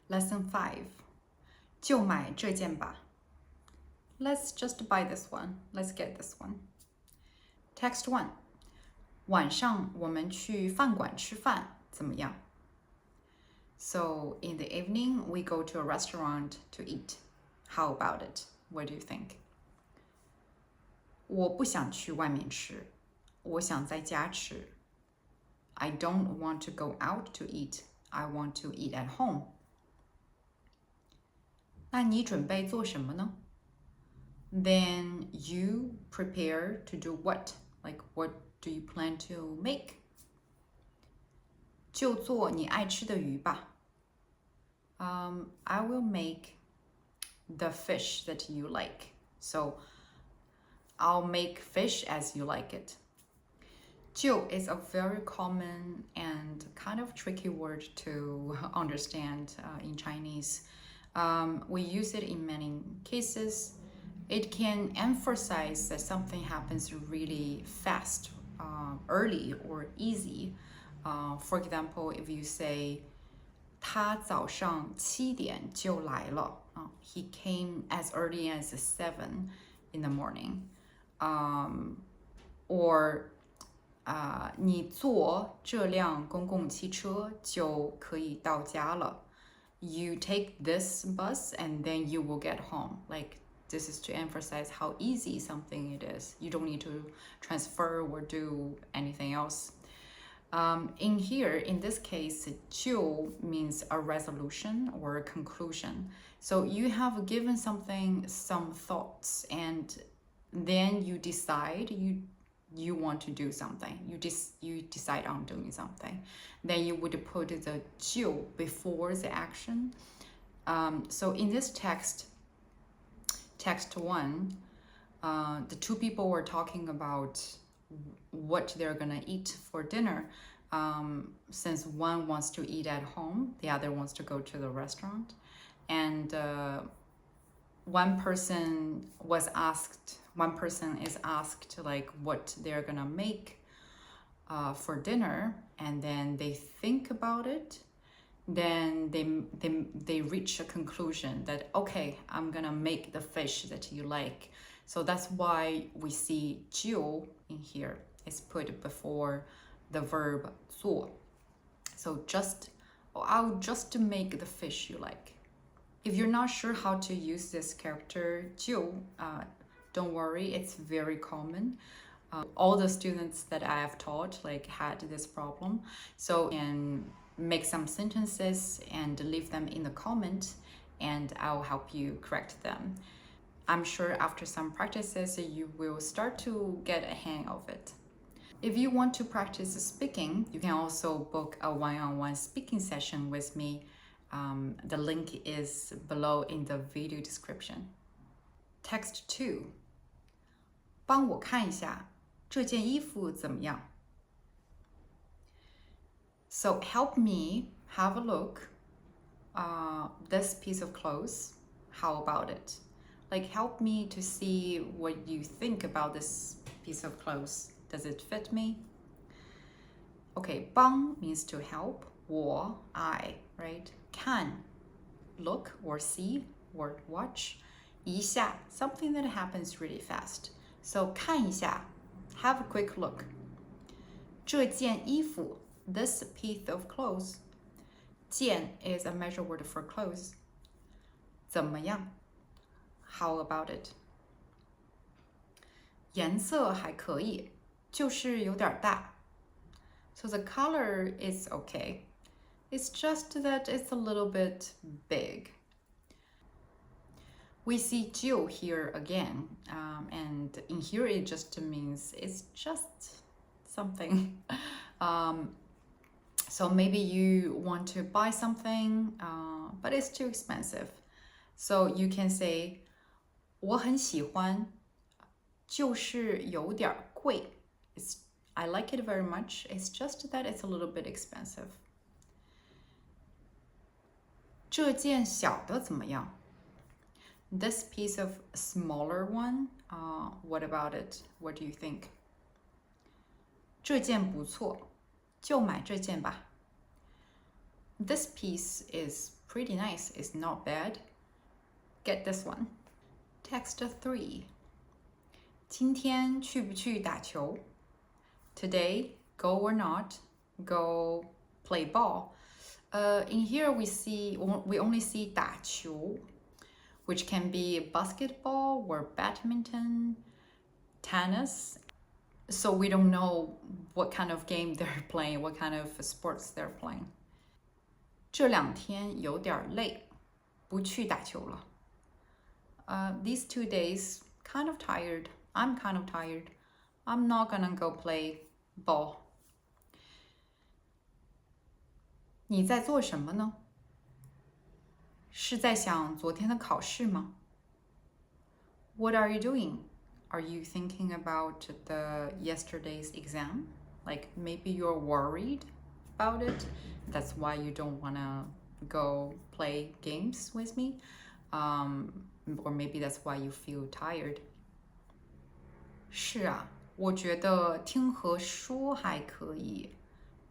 Lesson 5. 就买这件吧. Let's just buy this one. Let's get this one. Text 1. 晚上我们去饭馆吃饭怎么样? So in the evening, we go to a restaurant to eat. How about it? What do you think? 我不想去外面吃，我想在家吃。I don't want to go out to eat. I want to eat at home. 那你准备做什么呢? Then you prepare to do what? Like, what do you plan to make? 就做你爱吃的鱼吧。I will make the fish that you like. So I'll make fish as you like it. 就 is a very common and kind of tricky word to understand in Chinese. We use it in many cases. It can emphasize that something happens really fast, early, or easy. For example, if you say 他早上7点就来了. He came as early as 7 in the morning. Or 你坐这辆公共汽车就可以到家了. You take this bus and then you will get home. Like, this is to emphasize how easy something it is. You don't need to transfer or do anything else. In here, in this case, 就 means a resolution or a conclusion. So you have given something some thoughts and then you decide you want to do something. You decide on doing something. Then you would put the 就 before the action. So in this text 1, the two people were talking about what they're gonna eat for dinner. Since one wants to eat at home, the other wants to go to the restaurant. And one person is asked like what they're gonna make for dinner, and then they think about it. Then they reach a conclusion that, okay, I'm gonna make the fish that you like. So that's why we see 就 in here. It's put before the verb 做. So I'll just make the fish you like. If you're not sure how to use this character 就, don't worry, it's very common. All the students that I have taught had this problem. So you can make some sentences and leave them in the comment, and I'll help you correct them. I'm sure after some practices, you will start to get a hang of it. If you want to practice speaking, you can also book a one-on-one speaking session with me. The link is below in the video description. Text 2. 帮我看一下这件衣服怎么样? So help me have a look. This piece of clothes, how about it? Like, help me to see what you think about this piece of clothes. Does it fit me? Okay, 帮 means to help. 我 I, right? 看 look or see or watch. 一下 something that happens really fast. So 看一下 have a quick look. 这件衣服 this piece of clothes. 件 is a measure word for clothes. 怎么样? How about it? 颜色还可以，就是有点大. So the color is okay. It's just that it's a little bit big. We see 就 here again, and in here it just means it's just something. So maybe you want to buy something, but it's too expensive. So you can say 我很喜欢，就是有点贵. I like it very much. It's just that it's a little bit expensive. 这件小的怎么样? This piece of smaller one, what about it? What do you think? 这件不错，就买这件吧. This piece is pretty nice. It's not bad. Get this one. Text 3. 今天去不去打球? Today, go or not, go play ball. In here we only see 打球, which can be basketball or badminton, tennis. So we don't know what kind of game they're playing, what kind of sports they're playing. 这两天有点累，不去打球了。These 2 days, kind of tired. I'm kind of tired. I'm not gonna go play ball. 你在做什么呢？是在想昨天的考试吗？ What are you doing? Are you thinking about the yesterday's exam? Like maybe you're worried about it. That's why you don't wanna go play games with me. Or maybe that's why you feel tired. 是啊，我觉得听和说还可以，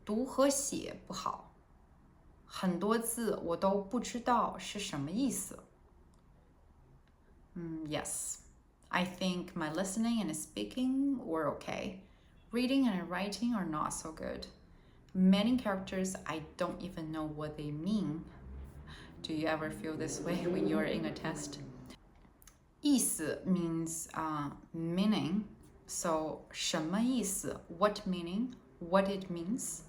读和写不好。很多字我都不知道是什么意思。Yes, I think my listening and speaking were okay. Reading and writing are not so good. Many characters I don't even know what they mean. Do you ever feel this way when you're in a test? 意思 means meaning. So 什么意思? What meaning? What it means?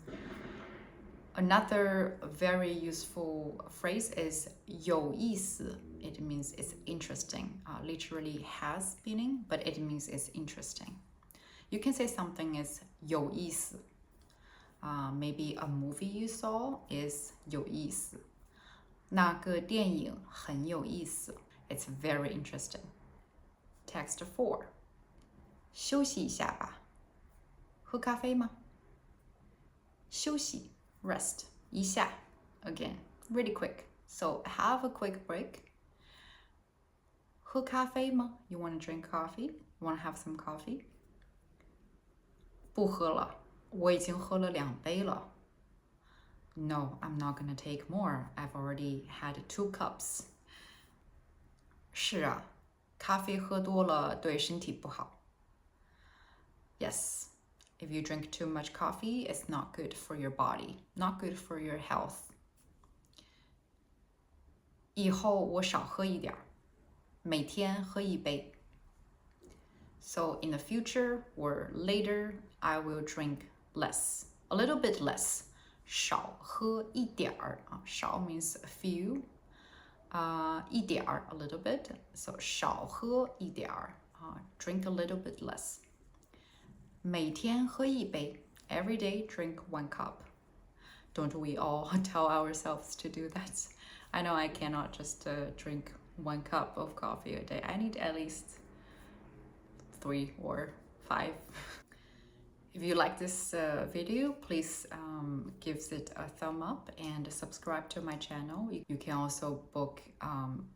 Another very useful phrase is 有意思. It means it's interesting. Literally has meaning, but it means it's interesting. You can say something is 有意思. Maybe a movie you saw is 有意思. 那个电影很有意思. It's very interesting. Text 4. 休息一下吧。喝咖啡吗？休息 rest 一下 again really quick. So have a quick break. 喝咖啡吗？ You want to drink coffee? You want to have some coffee? 不喝了，我已经喝了2杯了。No, I'm not gonna take more. I've already had 2 cups. 是啊，咖啡喝多了对身体不好。Yes, if you drink too much coffee, it's not good for your body, not good for your health. 以后我少喝一点，每天喝1杯。So in the future or later, I will drink less, a little bit less. 少喝一点儿，少 means a few. 一点儿 a little bit. So 少喝一点儿，drink a little bit less. 每天喝1杯 every day drink 1 cup. Don't we all tell ourselves to do that? I know I cannot just drink 1 cup of coffee a day. I need at least 3 or 5. If you like this video, please give it a thumb up and subscribe to my channel. You can also book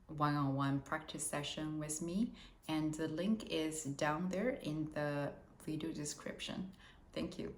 one-on-one practice session with me, and the link is down there in the video description. Thank you.